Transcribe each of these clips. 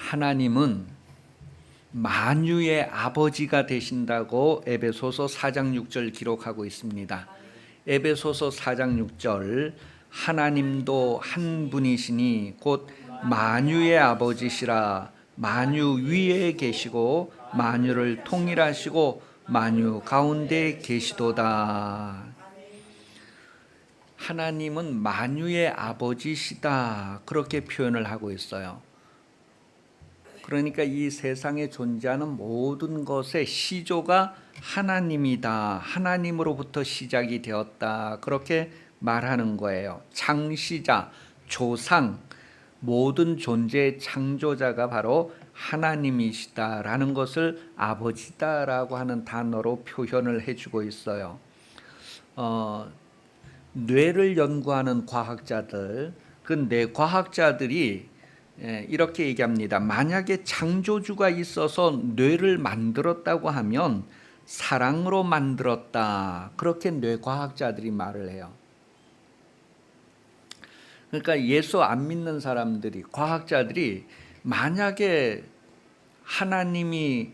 하나님은 만유의 아버지가 되신다고 에베소서 4장 6절 기록하고 있습니다. 에베소서 4장 6절 하나님도 한 분이시니 곧 만유의 아버지시라. 만유 위에 계시고 만유를 통일하시고 만유 가운데 계시도다. 하나님은 만유의 아버지시다, 그렇게 표현을 하고 있어요. 그러니까 이 세상에 존재하는 모든 것의 시조가 하나님이다, 하나님으로부터 시작이 되었다, 그렇게 말하는 거예요. 창시자, 조상, 모든 존재의 창조자가 바로 하나님이시다라는 것을 아버지다라고 하는 단어로 표현을 해주고 있어요. 뇌를 연구하는 과학자들, 그 뇌과학자들이 이렇게 얘기합니다. 만약에 창조주가 있어서 뇌를 만들었다고 하면 사랑으로 만들었다, 그렇게 뇌과학자들이 말을 해요. 그러니까 예수 안 믿는 사람들이, 과학자들이 만약에 하나님이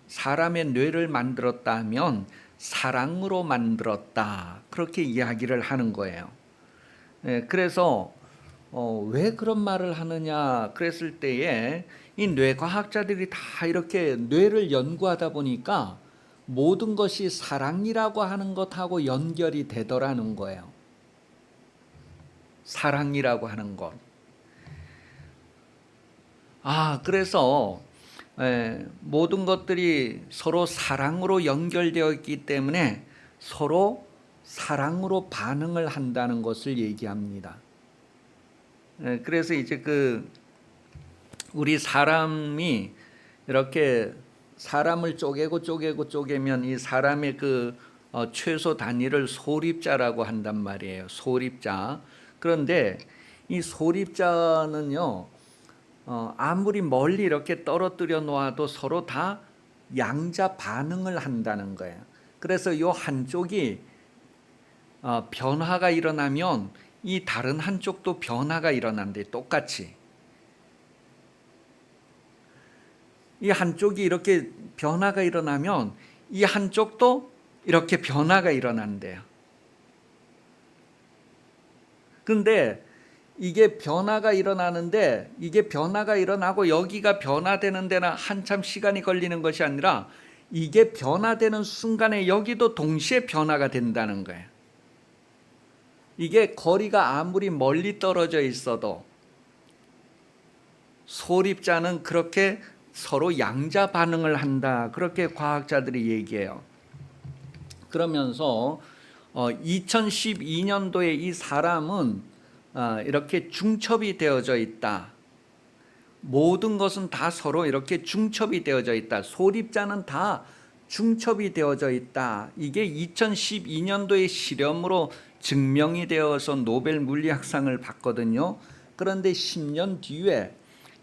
사람의 뇌를 만들었다 하면 사랑으로 만들었다, 그렇게 이야기를 하는 거예요. 그래서 왜 그런 말을 하느냐 그랬을 때에 이 뇌과학자들이 다 이렇게 뇌를 연구하다 보니까 모든 것이 사랑이라고 하는 것하고 연결이 되더라는 거예요. 사랑이라고 하는 것. 그래서 모든 것들이 서로 사랑으로 연결되어 있기 때문에 서로 사랑으로 반응을 한다는 것을 얘기합니다. 그래서 이제 우리 사람이 이렇게 사람을 쪼개면 이 사람의 최소 단위를 소립자라고 한단 말이에요. 소립자. 그런데 이 소립자는요, 아무리 멀리 이렇게 떨어뜨려 놓아도 서로 다 양자 반응을 한다는 거예요. 그래서 이 한쪽이 변화가 일어나면 이 다른 한쪽도 변화가 일어난대, 똑같이. 이 한쪽이 이렇게 변화가 일어나면 이 한쪽도 이렇게 변화가 일어난대요. 근데 이게 변화가 일어나는데, 이게 변화가 일어나고 여기가 변화되는 데는 한참 시간이 걸리는 것이 아니라 이게 변화되는 순간에 여기도 동시에 변화가 된다는 거예요. 이게 거리가 아무리 멀리 떨어져 있어도 소립자는 그렇게 서로 양자 반응을 한다, 그렇게 과학자들이 얘기해요. 그러면서 2012년도에 이 사람은 이렇게 중첩이 되어져 있다. 모든 것은 다 서로 이렇게 중첩이 되어져 있다. 소립자는 다 중첩이 되어져 있다. 이게 2012년도의 실험으로 증명이 되어서 노벨 물리학상을 받거든요. 그런데 10년 뒤에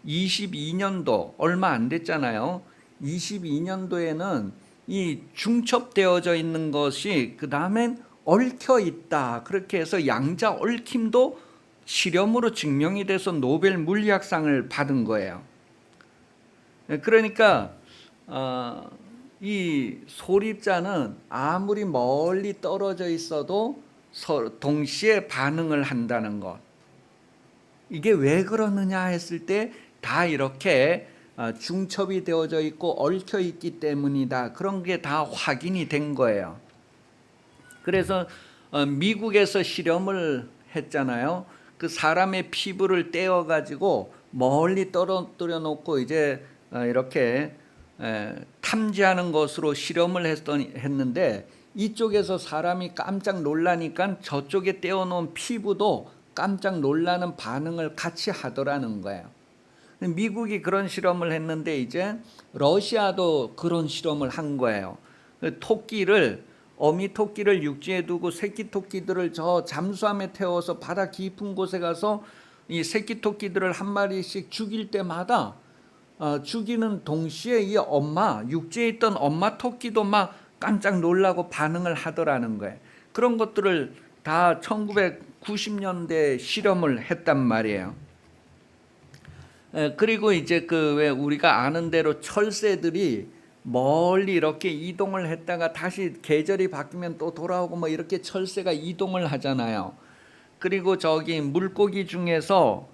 22년도, 얼마 안 됐잖아요. 22년도에는 이 중첩되어져 있는 것이 그 다음엔 얽혀 있다, 그렇게 해서 양자 얽힘도 실험으로 증명이 돼서 노벨 물리학상을 받은 거예요. 그러니까 이 소립자는 아무리 멀리 떨어져 있어도 동시에 반응을 한다는 것. 이게 왜 그러느냐 했을 때 다 이렇게 중첩이 되어져 있고 얽혀 있기 때문이다, 그런 게 다 확인이 된 거예요. 그래서 미국에서 실험을 했잖아요. 그 사람의 피부를 떼어 가지고 멀리 떨어뜨려 놓고 이제 이렇게 탐지하는 것으로 실험을 했는데, 이쪽에서 사람이 깜짝 놀라니까 저쪽에 떼어 놓은 피부도 깜짝 놀라는 반응을 같이 하더라는 거예요. 미국이 그런 실험을 했는데 이제 러시아도 그런 실험을 한 거예요. 토끼를, 어미 토끼를 육지에 두고 새끼 토끼들을 저 잠수함에 태워서 바다 깊은 곳에 가서 이 새끼 토끼들을 한 마리씩 죽일 때마다 죽이는 동시에 이 육지에 있던 엄마 토끼도 막 깜짝 놀라고 반응을 하더라는 거예요. 그런 것들을 다 1990년대 실험을 했단 말이에요. 그리고 이제 그 왜 우리가 아는 대로 철새들이 멀리 이렇게 이동을 했다가 다시 계절이 바뀌면 또 돌아오고 뭐 이렇게 철새가 이동을 하잖아요. 그리고 저기 물고기 중에서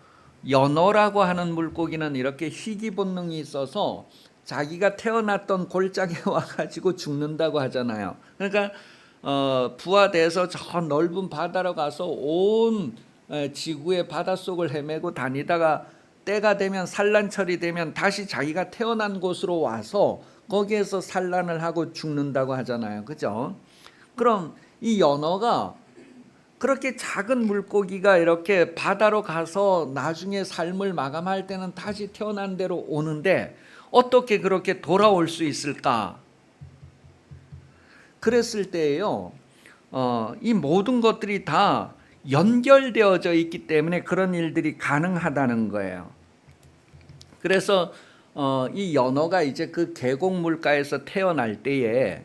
연어라고 하는 물고기는 이렇게 희귀 본능이 있어서 자기가 태어났던 골짜기에 와가지고 죽는다고 하잖아요. 그러니까 부화돼서 저 넓은 바다로 가서 온 지구의 바닷속을 헤매고 다니다가 때가 되면 산란철이 되면 다시 자기가 태어난 곳으로 와서 거기에서 산란을 하고 죽는다고 하잖아요. 그죠? 그럼 이 연어가 그렇게 작은 물고기가 이렇게 바다로 가서 나중에 삶을 마감할 때는 다시 태어난 대로 오는데 어떻게 그렇게 돌아올 수 있을까? 그랬을 때에요. 이 모든 것들이 다 연결되어져 있기 때문에 그런 일들이 가능하다는 거예요. 그래서 이 연어가 이제 그 계곡 물가에서 태어날 때에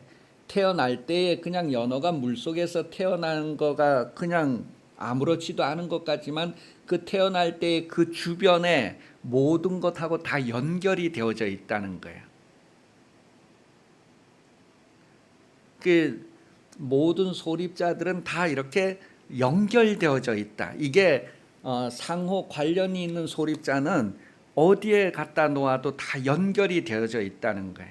그냥 연어가 물속에서 태어난 거가 그냥 아무렇지도 않은 것 같지만 그 태어날 때 그 주변에 모든 것하고 다 연결이 되어져 있다는 거예요. 그 모든 소립자들은 다 이렇게 연결되어져 있다. 이게 상호 관련이 있는 소립자는 어디에 갖다 놓아도 다 연결이 되어져 있다는 거예요.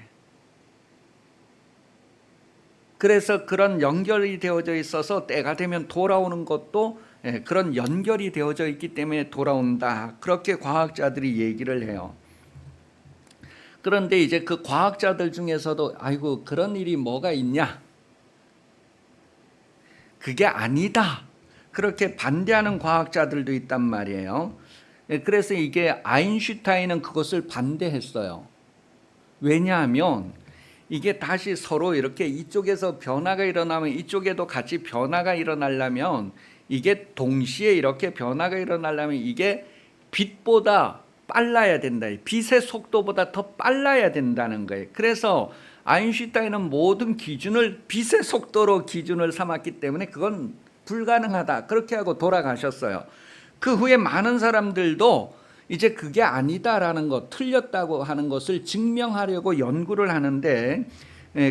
그래서 그런 연결이 되어져 있어서 때가 되면 돌아오는 것도 그런 연결이 되어져 있기 때문에 돌아온다. 그렇게 과학자들이 얘기를 해요. 그런데 이제 그 과학자들 중에서도 아이고 그런 일이 뭐가 있냐? 그게 아니다. 그렇게 반대하는 과학자들도 있단 말이에요. 그래서 이게 아인슈타인은 그것을 반대했어요. 왜냐하면 이게 다시 서로 이렇게 이쪽에서 변화가 일어나면 이쪽에도 같이 변화가 일어나려면 이게 동시에 이렇게 변화가 일어나려면 이게 빛보다 빨라야 된다. 빛의 속도보다 더 빨라야 된다는 거예요. 그래서 아인슈타인은 모든 기준을 빛의 속도로 기준을 삼았기 때문에 그건 불가능하다. 그렇게 하고 돌아가셨어요. 그 후에 많은 사람들도 이제 그게 아니다라는 것, 틀렸다고 하는 것을 증명하려고 연구를 하는데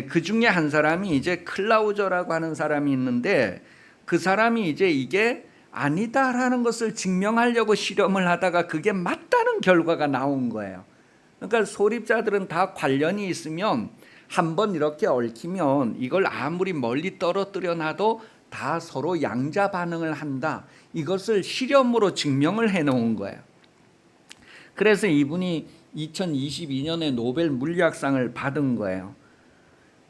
그 중에 한 사람이 이제 클라우저라고 하는 사람이 있는데 그 사람이 이제 이게 아니다라는 것을 증명하려고 실험을 하다가 그게 맞다는 결과가 나온 거예요. 그러니까 소립자들은 다 관련이 있으면 한번 이렇게 얽히면 이걸 아무리 멀리 떨어뜨려 놔도 다 서로 양자 반응을 한다. 이것을 실험으로 증명을 해놓은 거예요. 그래서 이분이 2022년에 노벨 물리학상을 받은 거예요.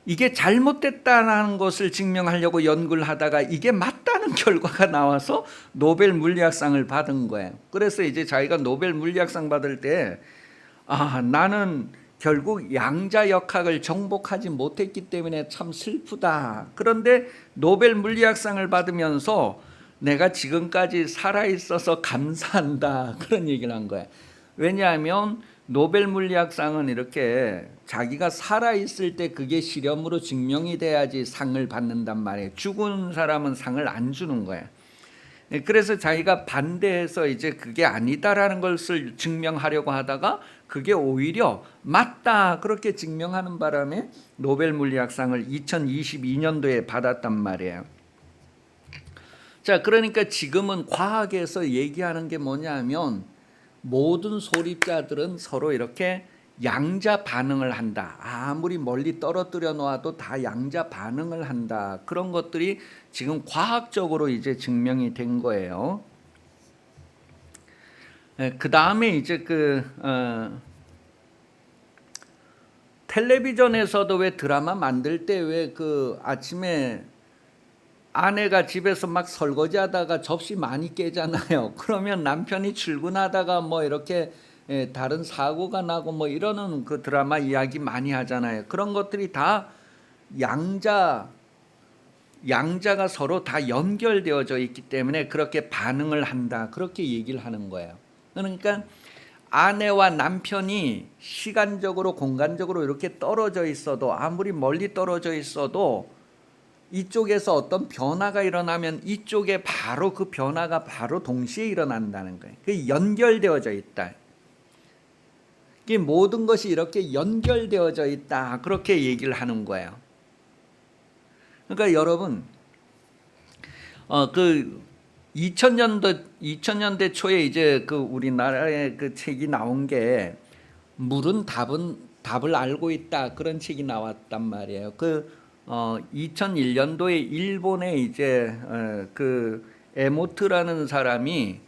이게 잘못됐다는 것을 증명하려고 연구를 하다가 이게 맞다는 결과가 나와서 노벨 물리학상을 받은 거예요. 그래서 이제 자기가 노벨 물리학상 받을 때 나는 결국 양자역학을 정복하지 못했기 때문에 참 슬프다. 그런데 노벨 물리학상을 받으면서 내가 지금까지 살아있어서 감사한다. 그런 얘기를 한 거예요. 왜냐하면 노벨 물리학상은 이렇게 자기가 살아있을 때 그게 실험으로 증명이 돼야지 상을 받는단 말이에요. 죽은 사람은 상을 안 주는 거예요. 그래서 자기가 반대해서 이제 그게 아니다라는 것을 증명하려고 하다가 그게 오히려 맞다 그렇게 증명하는 바람에 노벨 물리학상을 2022년도에 받았단 말이에요. 자, 그러니까 지금은 과학에서 얘기하는 게 뭐냐면 모든 소립자들은 서로 이렇게 양자 반응을 한다. 아무리 멀리 떨어뜨려 놓아도 다 양자 반응을 한다. 그런 것들이 지금 과학적으로 이제 증명이 된 거예요. 그 다음에 이제 텔레비전에서도 왜 드라마 만들 때 왜 그 아침에 아내가 집에서 막 설거지하다가 접시 많이 깨잖아요. 그러면 남편이 출근하다가 뭐 이렇게 다른 사고가 나고 뭐 이러는 그 드라마 이야기 많이 하잖아요. 그런 것들이 다 양자가 서로 다 연결되어져 있기 때문에 그렇게 반응을 한다. 그렇게 얘기를 하는 거예요. 그러니까 아내와 남편이 시간적으로 공간적으로 이렇게 떨어져 있어도 아무리 멀리 떨어져 있어도 이쪽에서 어떤 변화가 일어나면 이쪽에 바로 그 변화가 바로 동시에 일어난다는 거예요. 그게 연결되어져 있다. 이 모든 것이 이렇게 연결되어져 있다. 그렇게 얘기를 하는 거예요. 그러니까 여러분, 그 2000년대 초에 이제 그 우리나라의 그 책이 나온 게 물은 답을 알고 있다. 그런 책이 나왔단 말이에요. 2001년도에 일본에 이제 그 에모트라는 사람이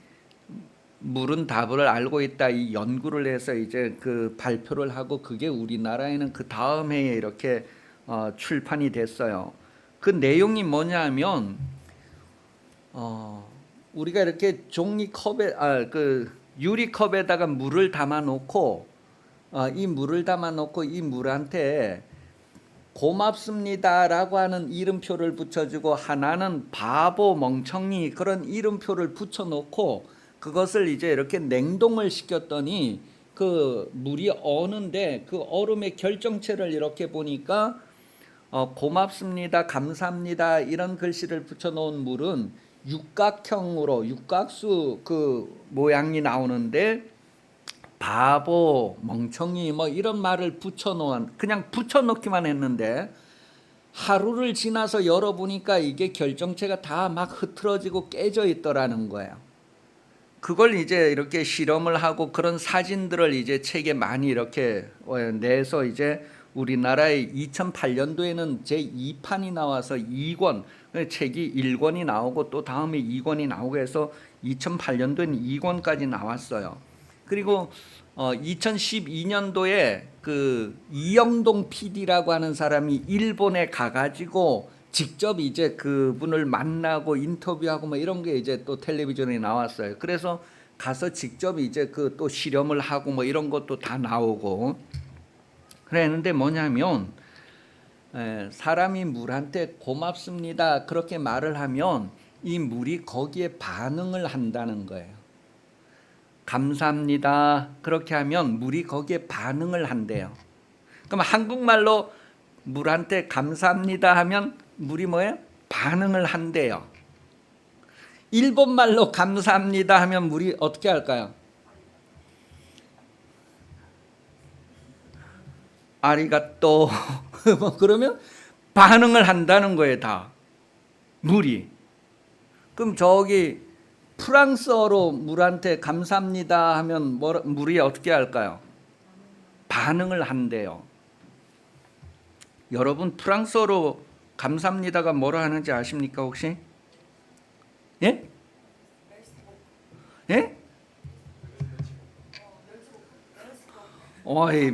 물은 답을 알고 있다 이 연구를 해서 이제 그 발표를 하고 그게 우리나라에는 그 다음 해에 이렇게 출판이 됐어요. 그 내용이 뭐냐면 우리가 이렇게 종이컵에 그 유리컵에다가 물을 담아 놓고 이 물을 담아 놓고 이 물한테 고맙습니다라고 하는 이름표를 붙여주고 하나는 바보 멍청이 그런 이름표를 붙여놓고 그것을 이제 이렇게 냉동을 시켰더니 그 물이 어는데 그 얼음의 결정체를 이렇게 보니까 고맙습니다, 감사합니다 이런 글씨를 붙여놓은 물은 육각형으로 육각수 그 모양이 나오는데 바보, 멍청이 뭐 이런 말을 붙여놓은 그냥 붙여놓기만 했는데 하루를 지나서 열어보니까 이게 결정체가 다 막 흐트러지고 깨져 있더라는 거예요. 그걸 이제 이렇게 실험을 하고 그런 사진들을 이제 책에 많이 이렇게 내서 이제 우리나라에 2008년도에는 제2판이 나와서 2권 책이 1권이 나오고 또 다음에 2권이 나오고 해서 2008년도에는 2권까지 나왔어요. 그리고 2012년도에 그 이영동 PD라고 하는 사람이 일본에 가가지고 직접 이제 그분을 만나고 인터뷰하고 뭐 이런 게 이제 또 텔레비전에 나왔어요. 그래서 가서 직접 이제 그 또 실험을 하고 뭐 이런 것도 다 나오고 그랬는데 뭐냐면 사람이 물한테 고맙습니다 그렇게 말을 하면 이 물이 거기에 반응을 한다는 거예요. 감사합니다 그렇게 하면 물이 거기에 반응을 한대요. 그럼 한국말로 물한테 감사합니다 하면 물이 뭐예요? 반응을 한대요. 일본말로 감사합니다 하면 물이 어떻게 할까요? 아리가또 뭐 그러면 반응을 한다는 거예요. 다 물이. 그럼 저기 프랑스어로 물한테 감사합니다 하면 물이 어떻게 할까요? 반응을 한대요. 여러분 프랑스어로 감사합니다가 뭐라 하는지 아십니까 혹시? 예? 예? 어이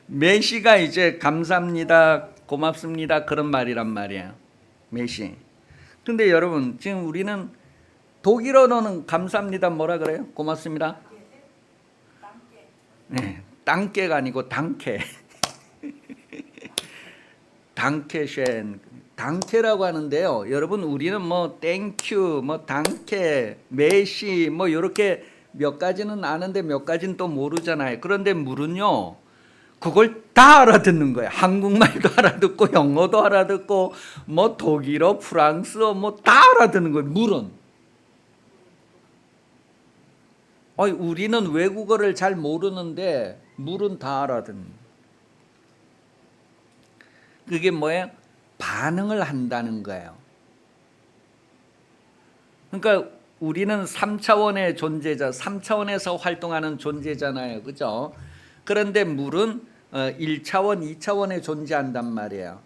메시가 이제 감사합니다 고맙습니다 그런 말이란 말이에요. 메시. 근데 여러분 지금 우리는 독일어로는 감사합니다 뭐라 그래요? 고맙습니다. 네, 땅깨가 아니고 당캐. 당캐쉔 당캐라고 하는데요. 여러분 우리는 뭐 땡큐 뭐 당캐 메시 뭐 이렇게 몇 가지는 아는데 몇 가지는 또 모르잖아요. 그런데 물은요 그걸 다 알아듣는 거예요. 한국말도 알아듣고 영어도 알아듣고 뭐 독일어 프랑스어 뭐 다 알아듣는 거예요. 물은 우리는 외국어를 잘 모르는데 물은 다 알아듣는. 그게 뭐예요? 반응을 한다는 거예요. 그러니까 우리는 3차원의 존재자, 3차원에서 활동하는 존재잖아요. 그죠? 그런데 물은 1차원, 2차원에 존재한단 말이에요.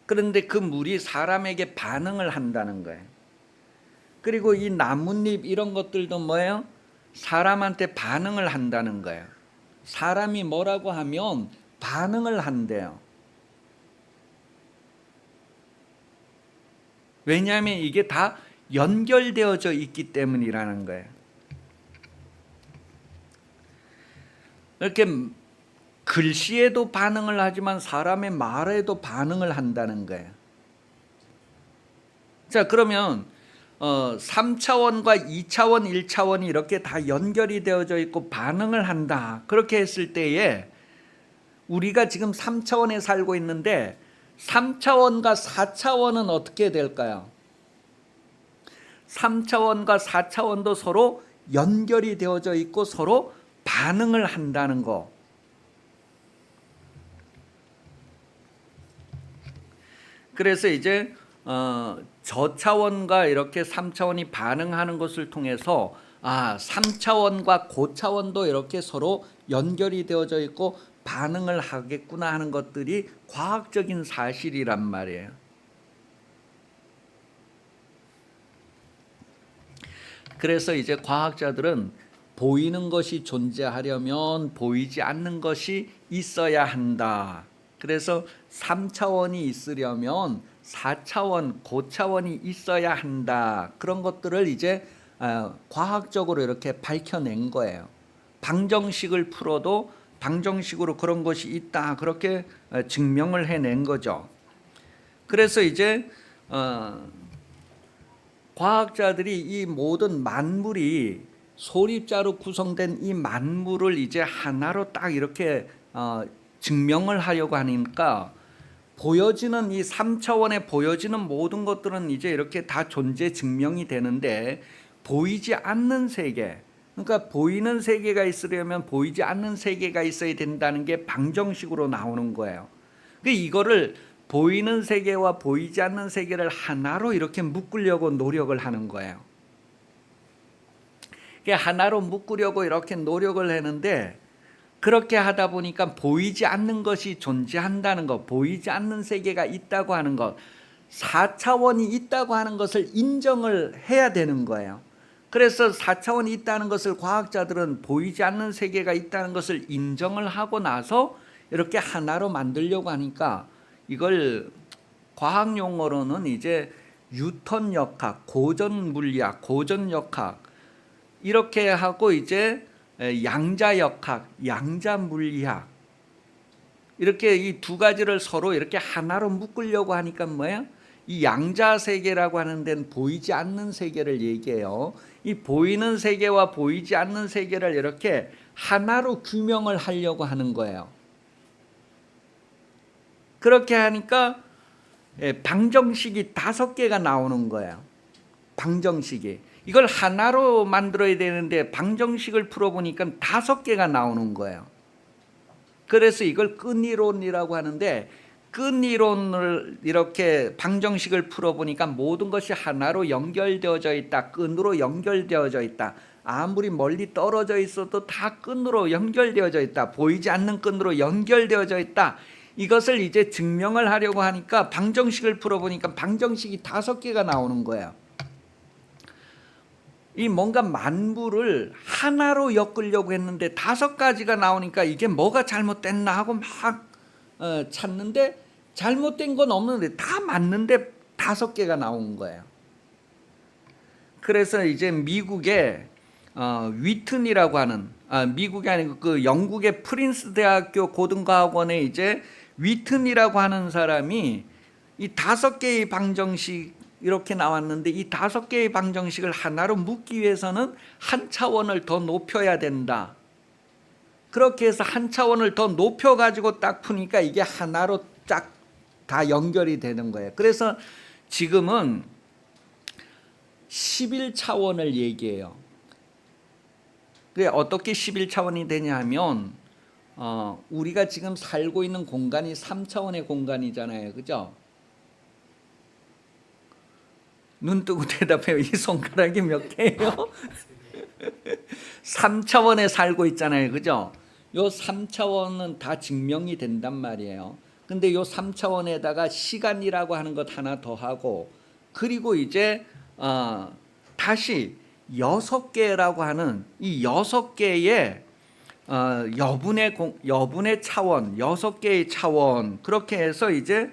그런데 그 물이 사람에게 반응을 한다는 거예요. 그리고 이 나뭇잎 이런 것들도 뭐예요? 사람한테 반응을 한다는 거예요. 사람이 뭐라고 하면 반응을 한대요. 왜냐하면 이게 다 연결되어져 있기 때문이라는 거예요. 이렇게 글씨에도 반응을 하지만 사람의 말에도 반응을 한다는 거예요. 자, 그러면 3차원과 2차원, 1차원이 이렇게 다 연결이 되어져 있고 반응을 한다. 그렇게 했을 때에 우리가 지금 3차원에 살고 있는데 3차원과 4차원은 어떻게 될까요? 3차원과 4차원도 서로 연결이 되어져 있고 서로 반응을 한다는 거. 그래서 이제 저차원과 이렇게 3차원이 반응하는 것을 통해서 3차원과 고차원도 이렇게 서로 연결이 되어져 있고 반응을 하겠구나 하는 것들이 과학적인 사실이란 말이에요. 그래서 이제 과학자들은 보이는 것이 존재하려면 보이지 않는 것이 있어야 한다. 그래서 3차원이 있으려면 4차원, 고차원이 있어야 한다. 그런 것들을 이제 과학적으로 이렇게 밝혀낸 거예요. 방정식을 풀어도 방정식으로 그런 것이 있다. 그렇게 증명을 해낸 거죠. 그래서 이제 과학자들이 이 모든 만물이 소립자로 구성된 이 만물을 이제 하나로 딱 이렇게 증명을 하려고 하니까 보여지는 이 3차원에 보여지는 모든 것들은 이제 이렇게 다 존재 증명이 되는데 보이지 않는 세계, 그러니까 보이는 세계가 있으려면 보이지 않는 세계가 있어야 된다는 게 방정식으로 나오는 거예요. 이거를 보이는 세계와 보이지 않는 세계를 하나로 이렇게 묶으려고 노력을 하는 거예요. 하나로 묶으려고 이렇게 노력을 했는데 그렇게 하다 보니까 보이지 않는 것이 존재한다는 것, 보이지 않는 세계가 있다고 하는 것, 4차원이 있다고 하는 것을 인정을 해야 되는 거예요. 그래서 4차원이 있다는 것을 과학자들은 보이지 않는 세계가 있다는 것을 인정을 하고 나서 이렇게 하나로 만들려고 하니까 이걸 과학 용어로는 이제 뉴턴 역학, 고전 물리학, 고전 역학 이렇게 하고 이제 양자 역학, 양자 물리학 이렇게 이 두 가지를 서로 이렇게 하나로 묶으려고 하니까 뭐예요? 이 양자 세계라고 하는 데는 보이지 않는 세계를 얘기해요. 이 보이는 세계와 보이지 않는 세계를 이렇게 하나로 규명을 하려고 하는 거예요. 그렇게 하니까 방정식이 5개가 나오는 거예요. 방정식이. 이걸 하나로 만들어야 되는데 방정식을 풀어보니까 5개가 나오는 거예요. 그래서 이걸 끈이론이라고 하는데 끈이론을 이렇게 방정식을 풀어보니까 모든 것이 하나로 연결되어져 있다. 끈으로 연결되어져 있다. 아무리 멀리 떨어져 있어도 다 끈으로 연결되어져 있다. 보이지 않는 끈으로 연결되어져 있다. 이것을 이제 증명을 하려고 하니까 방정식을 풀어보니까 방정식이 5개가 나오는 거예요. 이 뭔가 만물을 하나로 엮으려고 했는데 5가지가 나오니까 이게 뭐가 잘못됐나 하고 막 찾는데 잘못된 건 없는데 다 맞는데 5개가 나온 거예요. 그래서 이제 미국의 위튼이라고 하는 미국이 아니고 그 영국의 프린스 대학교 고등과학원에 이제 위튼이라고 하는 사람이 이 5개의 방정식 이렇게 나왔는데 이 5개의 방정식을 하나로 묶기 위해서는 한 차원을 더 높여야 된다. 그렇게 해서 한 차원을 더 높여가지고 딱 푸니까 이게 하나로 딱 다 연결이 되는 거예요. 그래서 지금은 11차원을 얘기해요. 그게 어떻게 11차원이 되냐 하면 우리가 지금 살고 있는 공간이 3차원의 공간이잖아요. 그죠? 눈 뜨고 대답해요. 이 손가락이 몇 개예요? 3차원에 살고 있잖아요. 그죠? 요 3차원은 다 증명이 된단 말이에요. 근데 요 3차원에다가 시간이라고 하는 것 하나 더 하고 그리고 이제 다시 6개라고 하는 이 6개의 여분의 차원, 6개의 차원 그렇게 해서 이제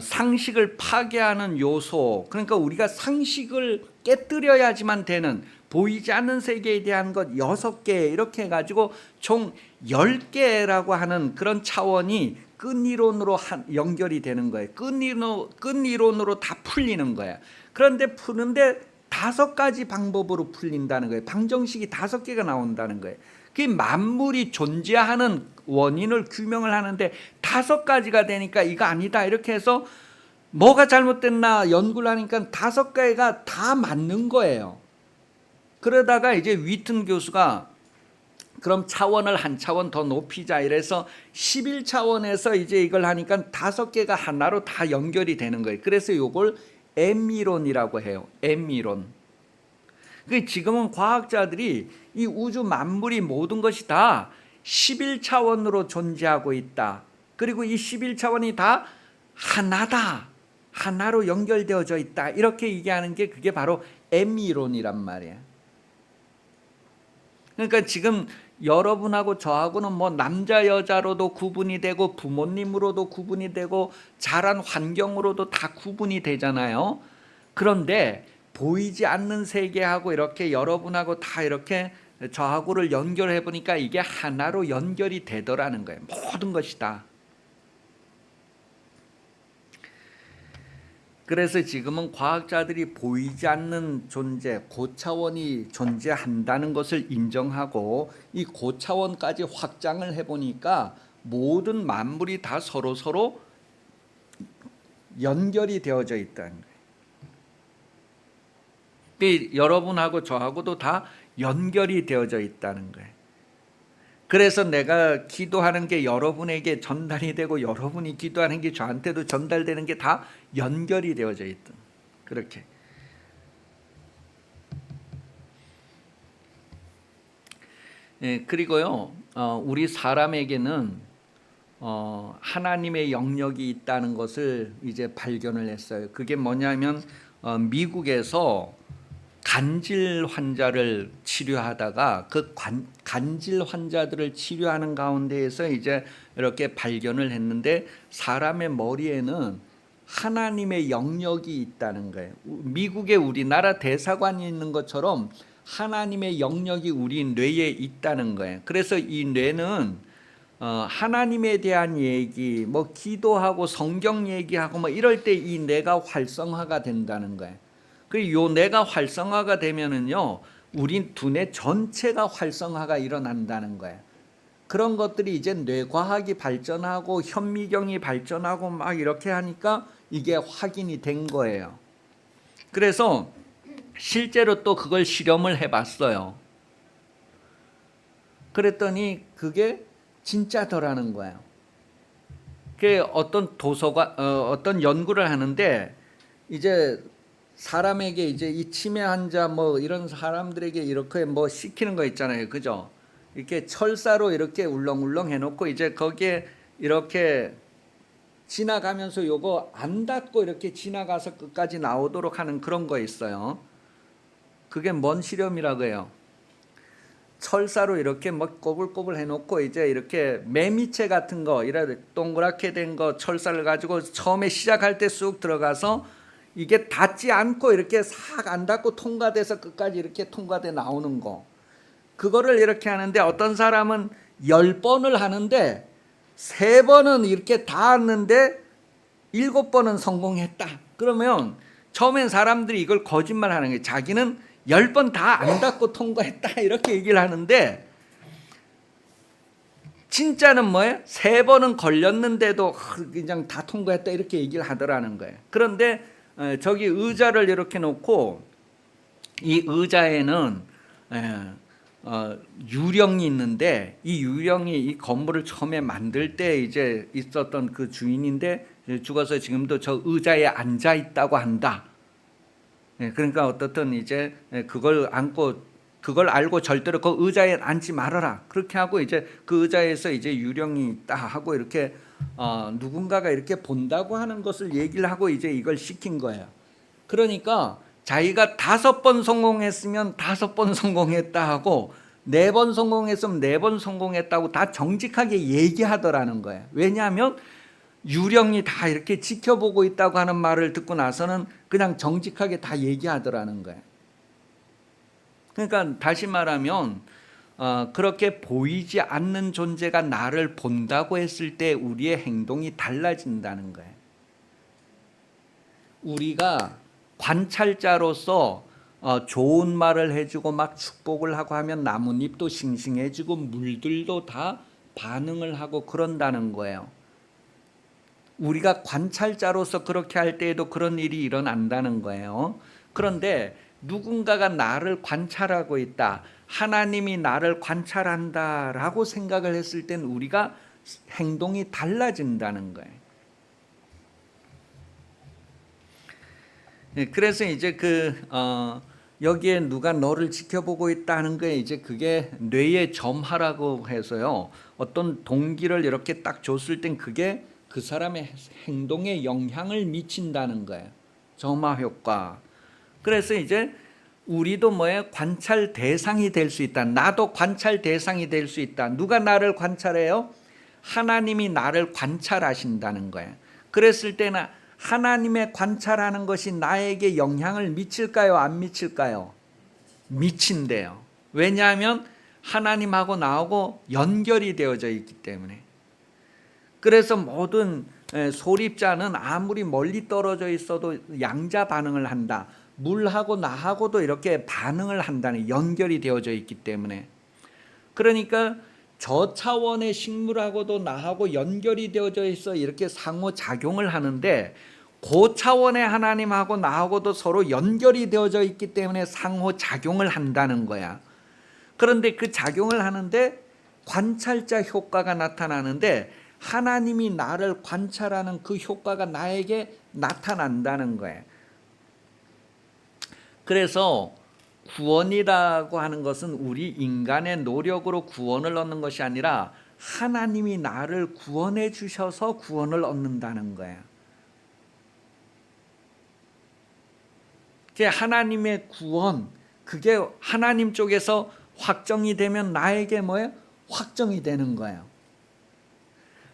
상식을 파괴하는 요소, 그러니까 우리가 상식을 깨뜨려야지만 되는 보이지 않는 세계에 대한 것 6개 이렇게 해가지고 총 10개라고 하는 그런 차원이 끈이론으로 연결이 되는 거예요. 끈이론으로 다 풀리는 거예요. 그런데 푸는데 5가지 방법으로 풀린다는 거예요. 방정식이 5개가 나온다는 거예요. 그 만물이 존재하는 원인을 규명을 하는데 5가지가 되니까 이거 아니다 이렇게 해서 뭐가 잘못됐나 연구를 하니까 5개가 다 맞는 거예요. 그러다가 이제 위튼 교수가 그럼 차원을 한 차원 더 높이자 이래서 11차원에서 이제 이걸 하니까 5개가 하나로 다 연결이 되는 거예요. 그래서 이걸 M이론이라고 해요. M이론. 지금은 과학자들이 이 우주 만물이 모든 것이 다 11차원으로 존재하고 있다. 그리고 이 11차원이 다 하나다. 하나로 연결되어져 있다. 이렇게 얘기하는 게 그게 바로 M이론이란 말이에요. 그러니까 지금 여러분하고 저하고는 뭐 남자 여자로도 구분이 되고 부모님으로도 구분이 되고 자란 환경으로도 다 구분이 되잖아요. 그런데 보이지 않는 세계하고 이렇게 여러분하고 다 이렇게 저하고를 연결해 보니까 이게 하나로 연결이 되더라는 거예요. 모든 것이 다. 그래서 지금은 과학자들이 보이지 않는 존재, 고차원이 존재한다는 것을 인정하고 이 고차원까지 확장을 해보니까 모든 만물이 다 서로 연결이 되어져 있다는 거예요. 여러분하고 저하고도 다 연결이 되어져 있다는 거예요. 그래서 내가 기도하는 게 여러분에게 전달이 되고 여러분이 기도하는 게 저한테도 전달되는 게 다 연결이 되어져 있던 그렇게. 그리고요 우리 사람에게는 하나님의 영역이 있다는 것을 이제 발견을 했어요. 그게 뭐냐면 미국에서 간질 환자를 치료하다가 그 간질 환자들을 치료하는 가운데에서 이제 이렇게 발견을 했는데 사람의 머리에는 하나님의 영역이 있다는 거예요. 미국에 우리나라 대사관이 있는 것처럼 하나님의 영역이 우리 뇌에 있다는 거예요. 그래서 이 뇌는 하나님에 대한 얘기, 뭐 기도하고 성경 얘기하고 뭐 이럴 때 이 뇌가 활성화가 된다는 거예요. 요 뇌가 활성화가 되면은요, 우리 두뇌 전체가 활성화가 일어난다는 거예요. 그런 것들이 이제 뇌과학이 발전하고 현미경이 발전하고 막 이렇게 하니까 이게 확인이 된 거예요. 그래서 실제로 또 그걸 실험을 해봤어요. 그랬더니 그게 진짜더라는 거예요. 그 어떤 도서관 어떤 연구를 하는데 이제 사람에게 이제 이 치매 환자 뭐 이런 사람들에게 이렇게 뭐 시키는 거 있잖아요, 그죠? 이렇게 철사로 이렇게 울렁울렁 해놓고 이제 거기에 이렇게 지나가면서 요거 안 닿고 이렇게 지나가서 끝까지 나오도록 하는 그런 거 있어요. 그게 뭔 실험이라고 해요? 철사로 이렇게 뭐 꼬불꼬불 해놓고 이제 이렇게 매미채 같은 거 이렇게 동그랗게 된 거 철사를 가지고 처음에 시작할 때 쑥 들어가서 이게 닿지 않고 이렇게 싹 안 닿고 통과돼서 끝까지 이렇게 통과돼 나오는 거. 그거를 이렇게 하는데 어떤 사람은 10번을 하는데 3번은 이렇게 닿았는데 7번은 성공했다. 그러면 처음엔 사람들이 이걸 거짓말하는 거예요. 자기는 10번 다 안 닿고 통과했다 이렇게 얘기를 하는데 진짜는 뭐예요? 3번은 걸렸는데도 그냥 다 통과했다 이렇게 얘기를 하더라는 거예요. 그런데 저기 의자를 이렇게 놓고 이 의자에는 유령이 있는데 이 유령이 이 건물을 처음에 만들 때 이제 있었던 그 주인인데 죽어서 지금도 저 의자에 앉아 있다고 한다. 그러니까 어떻든 이제 그걸 알고 절대로 그 의자에 앉지 말아라. 그렇게 하고 이제 그 의자에서 이제 유령이 있다 하고 이렇게 누군가가 이렇게 본다고 하는 것을 얘기를 하고 이제 이걸 시킨 거예요. 그러니까 자기가 5번 성공했으면 5번 성공했다 하고 4번 성공했으면 4번 성공했다고 다 정직하게 얘기하더라는 거예요. 왜냐하면 유령이 다 이렇게 지켜보고 있다고 하는 말을 듣고 나서는 그냥 정직하게 다 얘기하더라는 거예요. 그러니까 다시 말하면 그렇게 보이지 않는 존재가 나를 본다고 했을 때 우리의 행동이 달라진다는 거예요. 우리가 관찰자로서 좋은 말을 해주고 막 축복을 하고 하면 나뭇잎도 싱싱해지고 물들도 다 반응을 하고 그런다는 거예요. 우리가 관찰자로서 그렇게 할 때에도 그런 일이 일어난다는 거예요. 그런데 누군가가 나를 관찰하고 있다, 하나님이 나를 관찰한다라고 생각을 했을 땐 우리가 행동이 달라진다는 거예요. 그래서 이제 여기에 누가 너를 지켜보고 있다는 거에 이제 그게 뇌의 점화라고 해서요, 어떤 동기를 이렇게 딱 줬을 땐 그게 그 사람의 행동에 영향을 미친다는 거예요. 점화 효과. 그래서 이제 우리도 관찰 대상이 될 수 있다. 나도 관찰 대상이 될 수 있다. 누가 나를 관찰해요? 하나님이 나를 관찰하신다는 거예요. 그랬을 때는 하나님의 관찰하는 것이 나에게 영향을 미칠까요? 안 미칠까요? 미친대요. 왜냐하면 하나님하고 나하고 연결이 되어져 있기 때문에. 그래서 모든 소립자는 아무리 멀리 떨어져 있어도 양자 반응을 한다. 물하고 나하고도 이렇게 반응을 한다는, 연결이 되어져 있기 때문에. 그러니까 저 차원의 식물하고도 나하고 연결이 되어져 있어 이렇게 상호작용을 하는데, 그 차원의 하나님하고 나하고도 서로 연결이 되어져 있기 때문에 상호작용을 한다는 거야. 그런데 그 작용을 하는데 관찰자 효과가 나타나는데, 하나님이 나를 관찰하는 그 효과가 나에게 나타난다는 거예요. 그래서 구원이라고 하는 것은 우리 인간의 노력으로 구원을 얻는 것이 아니라 하나님이 나를 구원해 주셔서 구원을 얻는다는 거예요. 하나님의 구원, 그게 하나님 쪽에서 확정이 되면 나에게 확정이 되는 거예요.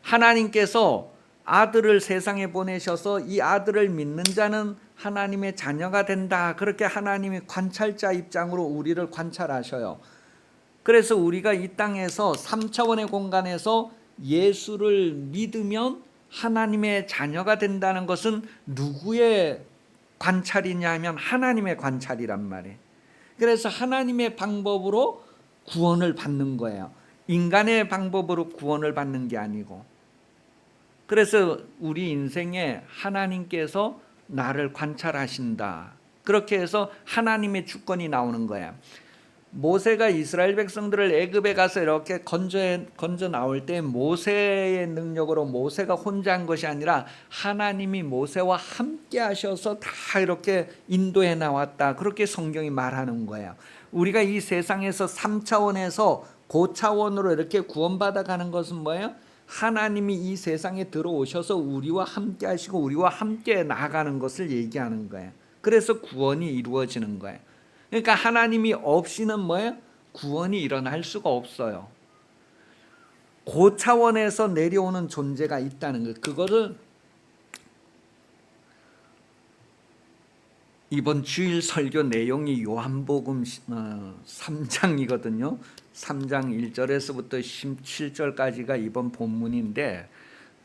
하나님께서 아들을 세상에 보내셔서 이 아들을 믿는 자는 하나님의 자녀가 된다. 그렇게 하나님이 관찰자 입장으로 우리를 관찰하셔요. 그래서 우리가 이 땅에서 3차원의 공간에서 예수를 믿으면 하나님의 자녀가 된다는 것은 누구의 관찰이냐 하면 하나님의 관찰이란 말이에요. 그래서 하나님의 방법으로 구원을 받는 거예요. 인간의 방법으로 구원을 받는 게 아니고. 그래서 우리 인생에 하나님께서 나를 관찰하신다. 그렇게 해서 하나님의 주권이 나오는 거야. 모세가 이스라엘 백성들을 애굽에 가서 이렇게 건져 나올 때 모세의 능력으로 모세가 혼자 한 것이 아니라 하나님이 모세와 함께 하셔서 다 이렇게 인도해 나왔다. 그렇게 성경이 말하는 거예요. 우리가 이 세상에서 3차원에서 고차원으로 이렇게 구원받아 가는 것은 뭐예요? 하나님이 이 세상에 들어오셔서 우리와 함께 하시고 우리와 함께 나아가는 것을 얘기하는 거예요. 그래서 구원이 이루어지는 거예요. 그러니까 하나님이 없이는 구원이 일어날 수가 없어요. 고차원에서 내려오는 존재가 있다는 거예요. 그거를 이번 주일 설교 내용이 요한복음 3장이거든요. 3장 1절에서부터 17절까지가 이번 본문인데,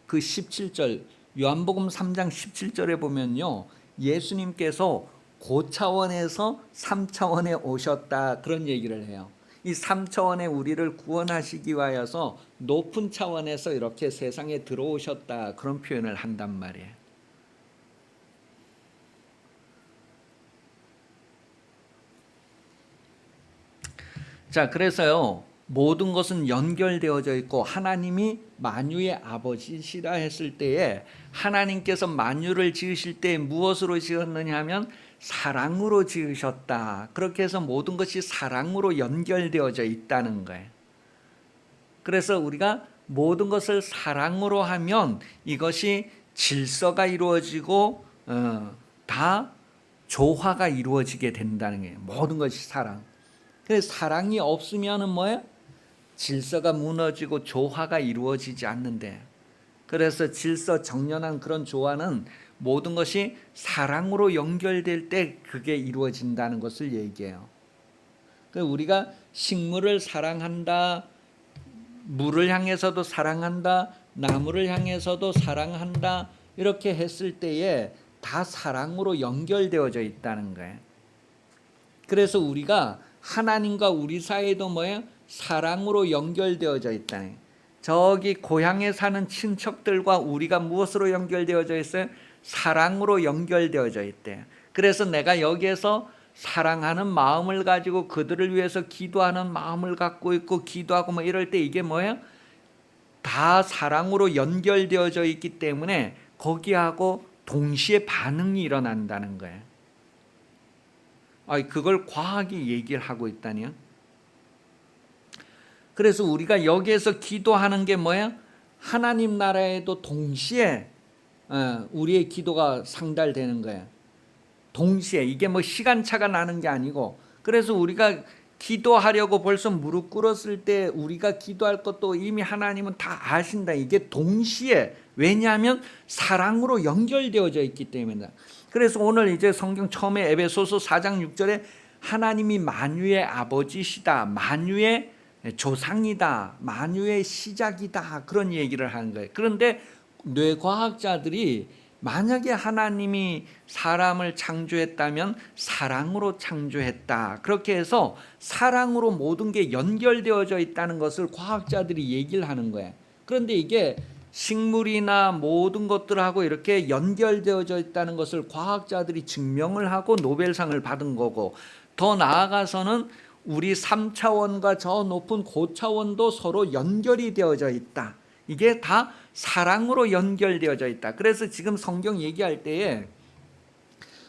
그 17절 요한복음 3장 17절에 보면요, 예수님께서 고차원에서 3차원에 오셨다, 그런 얘기를 해요. 이 3차원에 우리를 구원하시기 위하여서 높은 차원에서 이렇게 세상에 들어오셨다, 그런 표현을 한단 말이에요. 자, 그래서요, 모든 것은 연결되어져 있고 하나님이 만유의 아버지시라 했을 때에, 하나님께서 만유를 지으실 때 무엇으로 지었느냐 하면 사랑으로 지으셨다. 그렇게 해서 모든 것이 사랑으로 연결되어져 있다는 거예요. 그래서 우리가 모든 것을 사랑으로 하면 이것이 질서가 이루어지고 다 조화가 이루어지게 된다는 거예요. 모든 것이 사랑. 그래서 사랑이 없으면은 질서가 무너지고 조화가 이루어지지 않는데, 그래서 질서 정연한 그런 조화는 모든 것이 사랑으로 연결될 때 그게 이루어진다는 것을 얘기해요. 우리가 식물을 사랑한다, 물을 향해서도 사랑한다, 나무를 향해서도 사랑한다, 이렇게 했을 때에 다 사랑으로 연결되어져 있다는 거예요. 그래서 우리가 하나님과 우리 사이도 사랑으로 연결되어져 있다는 거예요. 저기 고향에 사는 친척들과 우리가 무엇으로 연결되어져 있어요? 사랑으로 연결되어져 있대요. 그래서 내가 여기에서 사랑하는 마음을 가지고 그들을 위해서 기도하는 마음을 갖고 있고 기도하고 뭐 이럴 때 이게 뭐예요? 다 사랑으로 연결되어져 있기 때문에 거기하고 동시에 반응이 일어난다는 거예요. 그걸 과학이 얘기를 하고 있다니요. 그래서 우리가 여기에서 기도하는 게 뭐예요? 하나님 나라에도 동시에 우리의 기도가 상달되는 거예요. 동시에. 이게 뭐 시간차가 나는 게 아니고, 그래서 우리가 기도하려고 벌써 무릎 꿇었을 때 우리가 기도할 것도 이미 하나님은 다 아신다. 이게 동시에. 왜냐하면 사랑으로 연결되어져 있기 때문이다. 그래서 오늘 이제 성경 처음에 에베소서 4장 6절에 하나님이 만유의 아버지시다, 만유의 조상이다, 만유의 시작이다, 그런 얘기를 하는 거예요. 그런데 뇌과학자들이 만약에 하나님이 사람을 창조했다면 사랑으로 창조했다, 그렇게 해서 사랑으로 모든 게 연결되어져 있다는 것을 과학자들이 얘기를 하는 거예요. 그런데 이게 식물이나 모든 것들하고 이렇게 연결되어져 있다는 것을 과학자들이 증명을 하고 노벨상을 받은 거고, 더 나아가서는 우리 3차원과 저 높은 고차원도 서로 연결이 되어져 있다. 이게 다 사랑으로 연결되어져 있다. 그래서 지금 성경 얘기할 때에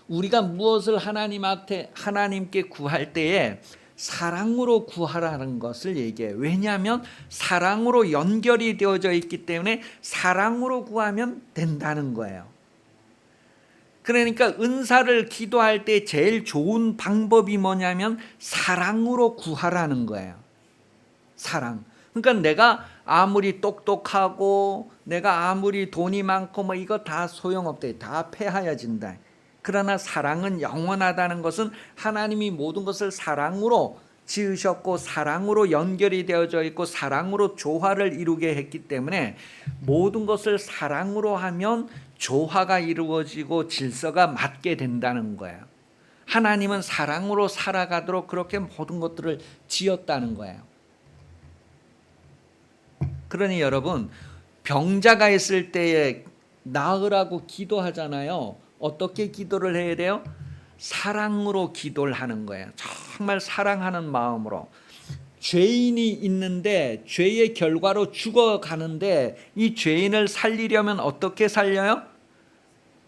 우리가 무엇을 하나님께 구할 때에 사랑으로 구하라는 것을 얘기해요. 왜냐하면 사랑으로 연결이 되어져 있기 때문에 사랑으로 구하면 된다는 거예요. 그러니까 은사를 기도할 때 제일 좋은 방법이 뭐냐면 사랑으로 구하라는 거예요. 사랑. 그러니까 내가 아무리 똑똑하고 내가 아무리 돈이 많고 뭐 이거 다 소용없다. 다 패하여진다. 그러나 사랑은 영원하다는 것은 하나님이 모든 것을 사랑으로 지으셨고 사랑으로 연결이 되어져 있고 사랑으로 조화를 이루게 했기 때문에 모든 것을 사랑으로 하면 조화가 이루어지고 질서가 맞게 된다는 거예요. 하나님은 사랑으로 살아가도록 그렇게 모든 것들을 지었다는 거예요. 그러니 여러분, 병자가 있을 때에 나으라고 기도하잖아요. 어떻게 기도를 해야 돼요? 사랑으로 기도를 하는 거예요. 정말 사랑하는 마음으로. 죄인이 있는데 죄의 결과로 죽어가는데 이 죄인을 살리려면 어떻게 살려요?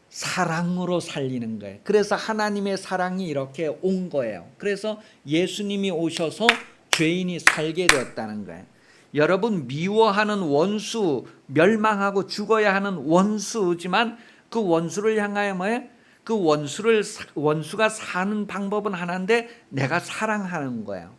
사랑으로 살리는 거예요. 그래서 하나님의 사랑이 이렇게 온 거예요. 그래서 예수님이 오셔서 죄인이 살게 되었다는 거예요. 여러분, 미워하는 원수, 멸망하고 죽어야 하는 원수지만 그 원수를 향하여 뭐예요? 그 원수가 사는 방법은 하나인데 내가 사랑하는 거예요.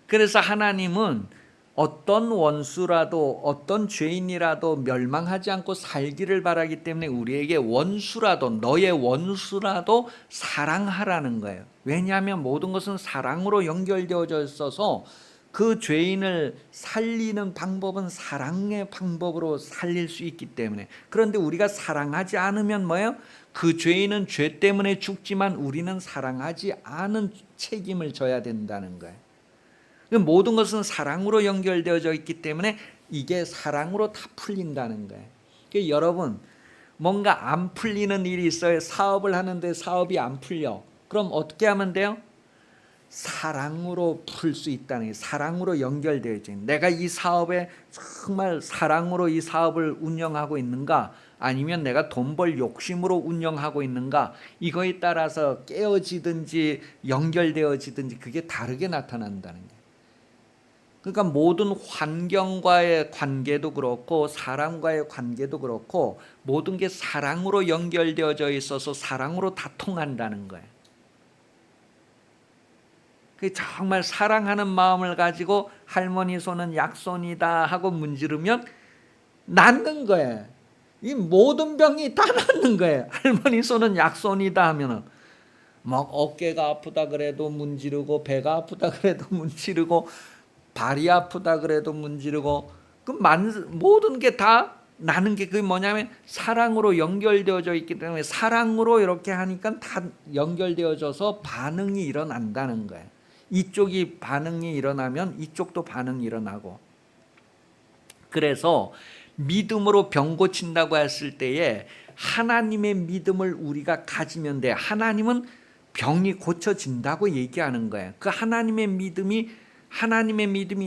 그래서 하나님은 어떤 원수라도 어떤 죄인이라도 멸망하지 않고 살기를 바라기 때문에 우리에게 원수라도, 너의 원수라도 사랑하라는 거예요. 왜냐하면 모든 것은 사랑으로 연결되어져 있어서 그 죄인을 살리는 방법은 사랑의 방법으로 살릴 수 있기 때문에. 그런데 우리가 사랑하지 않으면 뭐예요? 그 죄인은 죄 때문에 죽지만 우리는 사랑하지 않은 책임을 져야 된다는 거예요. 모든 것은 사랑으로 연결되어져 있기 때문에 이게 사랑으로 다 풀린다는 거예요. 그러니까 여러분, 뭔가 안 풀리는 일이 있어요. 사업을 하는데 사업이 안 풀려. 그럼 어떻게 하면 돼요? 사랑으로 풀 수 있다는 게, 사랑으로 연결되어져 있는, 내가 이 사업에 정말 사랑으로 이 사업을 운영하고 있는가, 아니면 내가 돈 벌 욕심으로 운영하고 있는가, 이거에 따라서 깨어지든지 연결되어지든지 그게 다르게 나타난다는 거예요. 그러니까 모든 환경과의 관계도 그렇고 사람과의 관계도 그렇고 모든 게 사랑으로 연결되어져 있어서 사랑으로 다 통한다는 거예요. 정말 사랑하는 마음을 가지고 할머니 손은 약손이다 하고 문지르면 낫는 거예요. 이 모든 병이 다 낫는 거예요. 할머니 손은 약손이다 하면은 막 어깨가 아프다 그래도 문지르고, 배가 아프다 그래도 문지르고, 발이 아프다 그래도 문지르고, 그 모든 게 다 나는 게 그게 뭐냐면 사랑으로 연결되어져 있기 때문에 사랑으로 이렇게 하니까 다 연결되어져서 반응이 일어난다는 거예요. 이쪽이 반응이 일어나면 이쪽도 반응이 일어나고. 그래서 믿음으로 병 고친다고 했을 때에 하나님의 믿음을 우리가 가지면 돼. 하나님은 병이 고쳐진다고 얘기하는 거예요. 그 하나님의 믿음이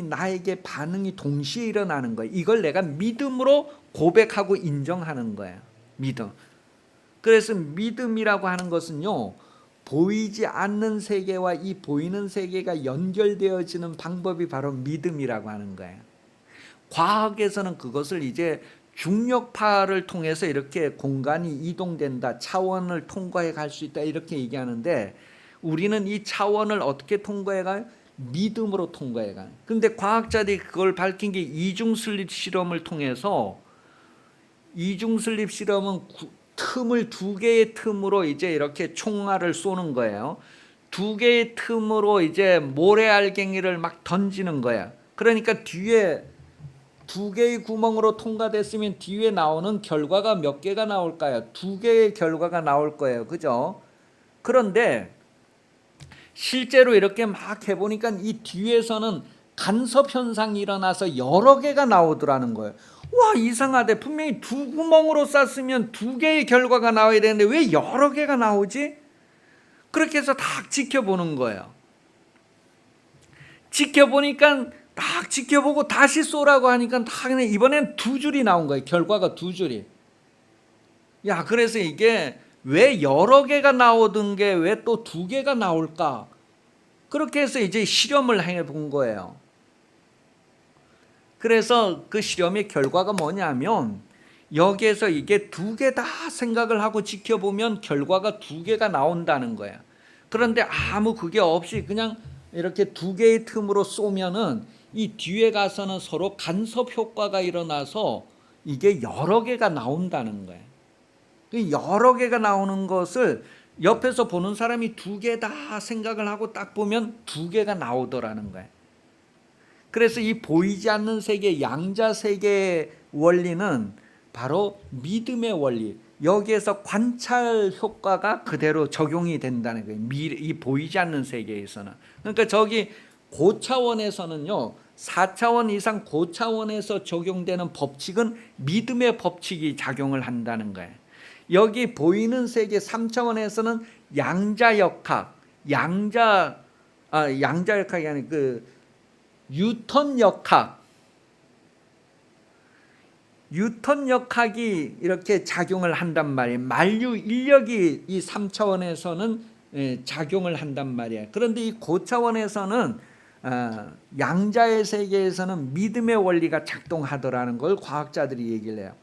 나에게 반응이 동시에 일어나는 거예요. 이걸 내가 믿음으로 고백하고 인정하는 거예요. 믿음. 그래서 믿음이라고 하는 것은요, 보이지 않는 세계와 이 보이는 세계가 연결되어지는 방법이 바로 믿음이라고 하는 거예요. 과학에서는 그것을 이제 중력파를 통해서 이렇게 공간이 이동된다, 차원을 통과해 갈 수 있다, 이렇게 얘기하는데, 우리는 이 차원을 어떻게 통과해 가요? 믿음으로 통과해 가요. 그런데 과학자들이 그걸 밝힌 게 이중슬립 실험을 통해서, 이중슬립 실험은 틈을 두 개의 틈으로 이제 이렇게 총알을 쏘는 거예요. 두 개의 틈으로 이제 모래알갱이를 막 던지는 거야. 그러니까 뒤에 두 개의 구멍으로 통과됐으면 뒤에 나오는 결과가 몇 개가 나올까요? 두 개의 결과가 나올 거예요. 그죠? 그런데 실제로 이렇게 막 해보니까 이 뒤에서는 간섭 현상이 일어나서 여러 개가 나오더라는 거예요. 와, 이상하대. 분명히 두 구멍으로 쐈으면 두 개의 결과가 나와야 되는데 왜 여러 개가 나오지? 그렇게 해서 딱 지켜보는 거예요. 지켜보니까 딱 지켜보고 다시 쏘라고 하니까 딱 이번엔 두 줄이 나온 거예요. 결과가 두 줄이. 야, 그래서 이게 왜 여러 개가 나오던 게 왜 또 두 개가 나올까? 그렇게 해서 이제 실험을 해본 거예요. 그래서 그 실험의 결과가 뭐냐면, 여기에서 이게 두 개 다 생각을 하고 지켜보면 결과가 두 개가 나온다는 거야. 그런데 아무 그게 없이 그냥 이렇게 두 개의 틈으로 쏘면은 이 뒤에 가서는 서로 간섭 효과가 일어나서 이게 여러 개가 나온다는 거야. 여러 개가 나오는 것을 옆에서 보는 사람이 두 개 다 생각을 하고 딱 보면 두 개가 나오더라는 거야. 그래서 이 보이지 않는 세계, 양자 세계의 원리는 바로 믿음의 원리. 여기에서 관찰 효과가 그대로 적용이 된다는 거예요. 이 보이지 않는 세계에서는. 그러니까 저기 고차원에서는요, 4차원 이상 고차원에서 적용되는 법칙은 믿음의 법칙이 작용을 한다는 거예요. 여기 보이는 세계 3차원에서는 양자역학, 양자역학이 아니고 뉴턴역학이 이렇게 작용을 한단 말이에요. 만류 인력이 이 3차원에서는 작용을 한단 말이에요. 그런데 이 고차원에서는 양자의 세계에서는 믿음의 원리가 작동하더라는 걸 과학자들이 얘기를 해요.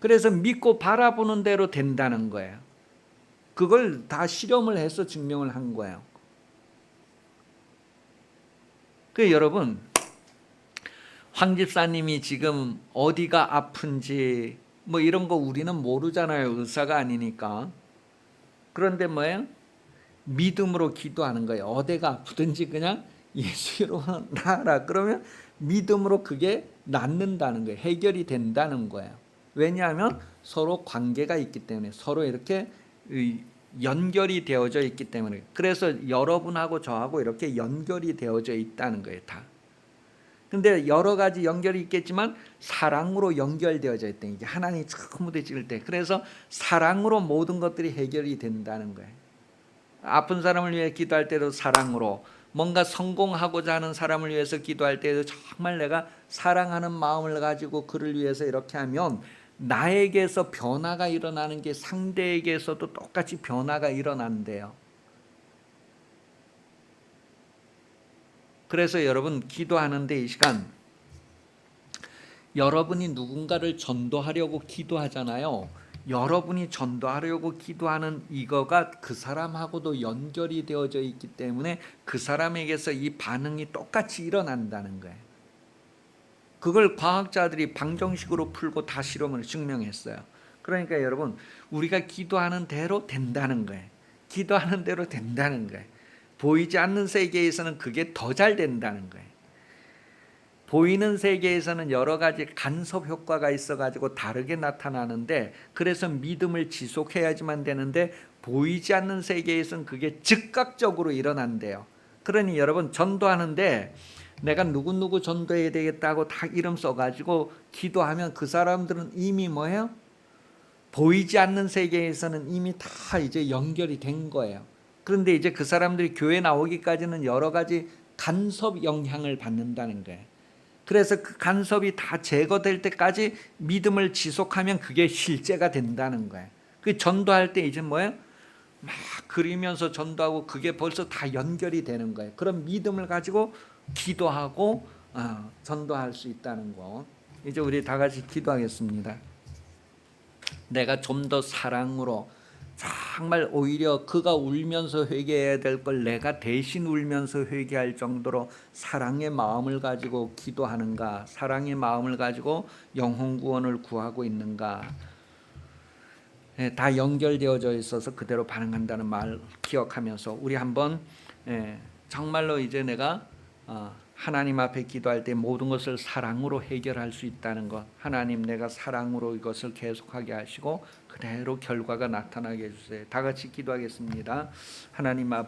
그래서 믿고 바라보는 대로 된다는 거예요. 그걸 다 실험을 해서 증명을 한 거예요. 그 여러분, 황 집사님이 지금 어디가 아픈지 뭐 이런 거 우리는 모르잖아요. 의사가 아니니까. 그런데 뭐예요? 믿음으로 기도하는 거예요. 어디가 아프든지 그냥 예수 이름으로 나아라. 그러면 믿음으로 그게 낫는다는 거예요. 해결이 된다는 거예요. 왜냐하면 서로 관계가 있기 때문에, 서로 이렇게 연결이 되어져 있기 때문에. 그래서 여러분하고 저하고 이렇게 연결이 되어져 있다는 거예요. 다. 근데 여러 가지 연결이 있겠지만 사랑으로 연결되어져 있다. 이게 하나님이 처음 무대 찍을 때. 그래서 사랑으로 모든 것들이 해결이 된다는 거예요. 아픈 사람을 위해 기도할 때도 사랑으로, 뭔가 성공하고자 하는 사람을 위해서 기도할 때도 정말 내가 사랑하는 마음을 가지고 그를 위해서 이렇게 하면 나에게서 변화가 일어나는 게 상대에게서도 똑같이 변화가 일어난대요. 그래서 여러분, 기도하는데 이 시간 여러분이 누군가를 전도하려고 기도하잖아요. 여러분이 전도하려고 기도하는 이거가 그 사람하고도 연결이 되어져 있기 때문에 그 사람에게서 이 반응이 똑같이 일어난다는 거예요. 그걸 과학자들이 방정식으로 풀고 다 실험을 증명했어요. 그러니까 여러분, 우리가 기도하는 대로 된다는 거예요. 기도하는 대로 된다는 거예요. 보이지 않는 세계에서는 그게 더 잘 된다는 거예요. 보이는 세계에서는 여러 가지 간섭 효과가 있어가지고 다르게 나타나는데, 그래서 믿음을 지속해야지만 되는데, 보이지 않는 세계에서는 그게 즉각적으로 일어난대요. 그러니 여러분, 전도하는데 내가 누구누구 전도해야 되겠다고 다 이름 써가지고 기도하면 그 사람들은 이미 뭐예요? 보이지 않는 세계에서는 이미 다 이제 연결이 된 거예요. 그런데 이제 그 사람들이 교회 나오기까지는 여러 가지 간섭 영향을 받는다는 거예요. 그래서 그 간섭이 다 제거될 때까지 믿음을 지속하면 그게 실제가 된다는 거예요. 그 전도할 때 이제 뭐예요? 막 그리면서 전도하고 그게 벌써 다 연결이 되는 거예요. 그런 믿음을 가지고 기도하고 전도할 수 있다는 거. 이제 우리 다 같이 기도하겠습니다. 내가 좀 더 사랑으로, 정말 오히려 그가 울면서 회개해야 될 걸 내가 대신 울면서 회개할 정도로 사랑의 마음을 가지고 기도하는가, 사랑의 마음을 가지고 영혼 구원을 구하고 있는가. 다 연결되어져 있어서 그대로 반응한다는 말 기억하면서 우리 한번 정말로 이제 내가 하나님 앞에 기도할 때 모든 것을 사랑으로 해결할 수 있다는 것, 하나님 내가 사랑으로 이것을 계속하게 하시고 그대로 결과가 나타나게 해주세요. 다 같이 기도하겠습니다. 하나님 아버지,